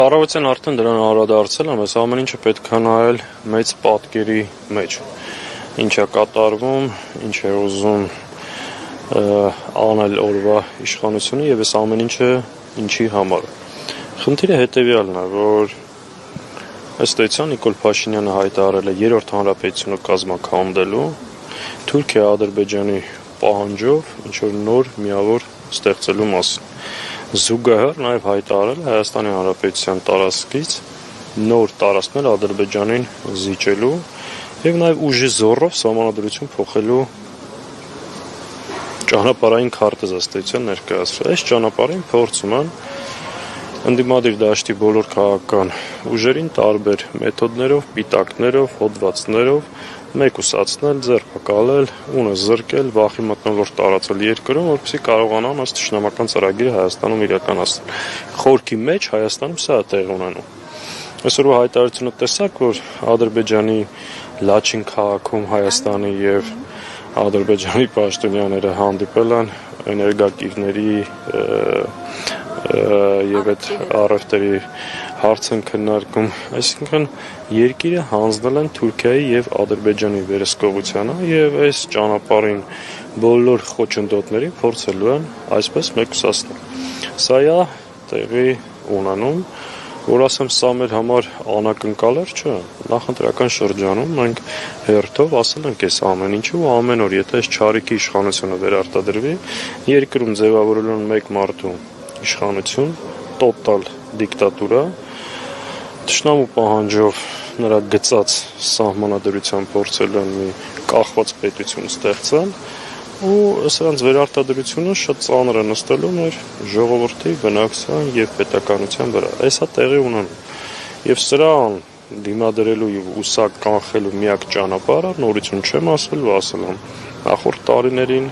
Առավոտյան արդեն դրան անդրադարձել եմ, այս ամեն ինչը պետք է նայել մեծ պատկերի մեջ։ Ինչ է կատարվում, ինչ է ուզում անել օրվա իշխանությունը եւ այս ամեն ինչը ինչի համար։ Խնդիրը հետեւյալն է, որ ըստ էության Նիկոլ Փաշինյանը հայտարարել է երրորդ հանրապետությունը կազմակերպելու Թուրքիա-Ադրբեջանի պահանջով ինչ որ նոր միավոր ստեղծելու մասին։ Զուգահեռ նաև հայտարարել է Հայաստանի Հանրապետության տարածքից նոր տարածքներ Ադրբեջանին զիջելու եւ նաև ուժի զորով սահմանադրություն փոխելու ճանապարհային քարտեզ ըստ էության ներկայացրել։ Այս ճանապարհին փորձում են ընդդիմադիր դաշտի բոլոր քաղաքական ուժերին տարբեր մեթոդներով, պիտակներով, հոդվածներով մեկուսացնել, ձեռնարկել, ունը զրկել, վախի մթնոլորտ տարածել երկրում, որպեսզի կարողանան ըստ թշնամական ծրագիրը Հայաստանում իրականացնել։ Խորքի մեջ Հայաստանում սա է տեղի ունենում։ Այսօրվա հայտարարությունը տեսակ, որ Ադրբեջանի Լաչին քաղաքում Հայաստանի եւ Ադրբեջանի պաշտոնյաները հանդիպել են էներգակիրների եւ այդ առևտրի հարց են քննարկում, այսինքն երկիրը հանձնել են Թուրքիայի եւ Ադրբեջանի վերահսկողությանը եւ այս ճանապարհին բոլոր խոչընդոտներին փորձելու են այսպես մեկուսացնել։ Սա է տեղի ունենում, որ ասեմ սա մեր համար անակնկալ էր, չէ։ Նախընտրական շրջանում մենք հերթով ասել ենք այս ամեն ինչը ու ամեն օր, եթե այս չարիքի իշխանությունը վերարտադրվի, երկրում ձևավորելու են մեկ մարդու իշխանություն, տոտալ դիկտատուրա, թշնամու պահանջով նրա գծած սահմանադրության փորձելու են մի կախված պետություն ստեղծել ու սրանց վերարտադրությունը շատ ծանր է նստելու մեր ժողովրդի բնակչության եւ պետականության վրա։ Այսա տեղի ունենում։ Եվ սրան դիմադրելու եւ ուսա կանխելու միակ ճանապարհը նորություն չեմ ասել, ասել եմ նախորդ տարիներին,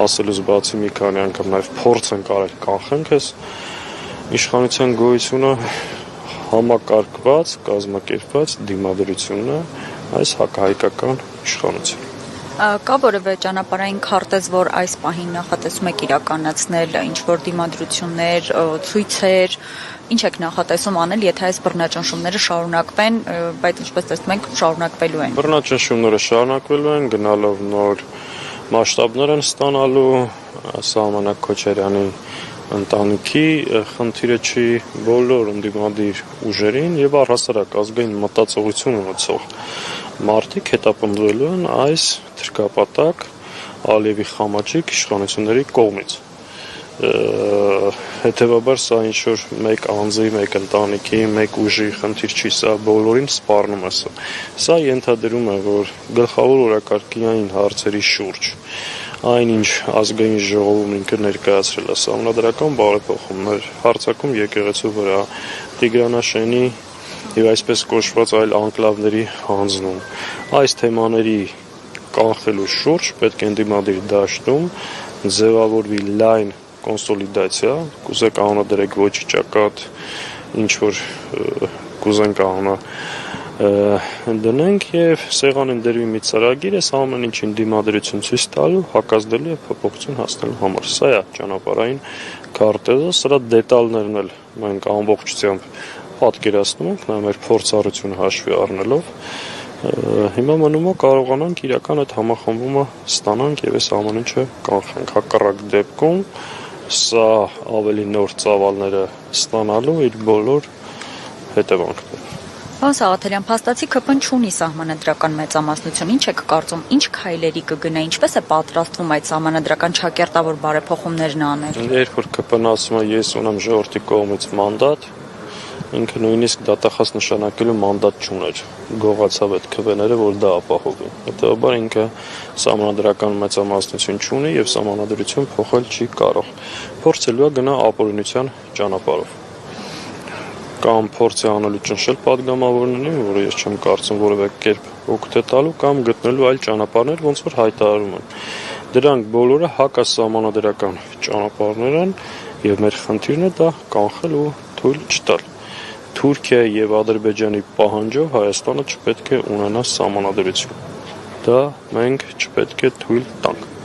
ասելուց բացի մի քանի անգամ նաեւ փորձ են կարել կանխենք այս իշխանության գոյությունը համակարգված, կազմակերպված դիմադրությունն է այս հակահայկական իշխանության։ Կա որևէ ճանապարհային քարտեզ, որ այս պահին նախատեսում եք իրականացնել, ինչ որ դիմադրություններ, ցույցեր, ինչ եք նախատեսում անել, եթե այս բռնաճնշումները շարունակվեն, բայց ինչպես տեսնում ենք, շարունակվելու են։ Բռնաճնշումները շարունակվելու են, գնալով նոր մասշտաբներ են ստանալու, Սահմանակ Քոչարյանի ընտանիքի խնդիրը չի բոլոր ընդդիմադիր ուժերին եւ առհասարակ ազգային մտածողություն ունեցող մարդիկ հետապնդվելու են այս թրկապատակ Ալիևի խամաճիկ իշխանությունների կողմից։ Հետևաբար սա ինչ որ մեկ անձի, մեկ ընտանիքի, մեկ ուժի խնդիր չի, սա բոլորին սպառնում է սա։ Սա ենթադրում է, որ գլխավոր օրակարգային հարցերի շուրջ այնինչ ազգային ժողովում ինքը ներկայացրել է սահմանադրական բարեփոխումներ, հարձակում եկեղեցու վրա, Տիգրանաշենի եւ այսպես կոչված այլ անկլավների հանձնում։ Այս թեմաների կանխելու շուրջ պետք է ընդդիմադիր դաշտում ձևավորվի լայն կոնսոլիդացիա, կուզեք անունադրեք ոչի ճակատ, ինչ որ կուզենք անունը դնենք եւ սեղանին դրվի մի ծրագիր, այս ամեն ինչին դիմադրություն ցույց տալու, հակազդելու եւ փոփոխություն հասնելու համար։ Սա է ճանապարհային քարտեզը, սրա դետալներն էլ մենք ամբողջությամբ պատկերացնում ենք, նա մեր փորձառությունը հաշվի առնելով։ Հիմա մնում է կարողանանք իրական այդ համախմբումը ստանանք եւ այս ամեն ինչը կանխենք։ Հակառակ դեպքում սա ավելի նոր ծավալները ստանալու իր բոլոր հետևանքները։ Պարոն Սաղաթելյան, փաստացի ԿՊ-ն չունի սահմանադրական մեծամասնություն, ինչ եք կարծում, ինչ քայլերի կգնա, ինչպես է պատրաստվում այդ սահմանադրական չակերտավոր բարեփոխումներն անել։ Երբ որ ԿՊ-ն ասում է ես ունեմ ժողովրդի կողմից մանդատ, ինքը նույնիսկ դատախազ նշանակելու մանդատ չուներ, գողացավ այդ ԿՎ-ները, որ դա ապահովի։ Հետևաբար ինքը սահմանադրական մեծամասնություն չունի եւ սահմանադրություն փոխել չի կարող։ Փորձելու է գնա ապօրինության ճանապարհով։ Կամ փորձի անելու ճնշել падգամավորներին, որը ես չեմ կարծում որևէ կերպ օգուտ է տալու, կամ գտնելու այլ ճանապարհներ, ոնց որ հայտարարում են։ Դրանք բոլորը հակասահմանադրական ճանապարհներ են եւ մեր խնդիրն է դա կանխել ու թույլ չտալ։ Թուրքիայի եւ Ադրբեջանի պահանջով Հայաստանը չպետք է ունենա սահմանադրություն։ Դա մենք չպետք է թույլ տանք։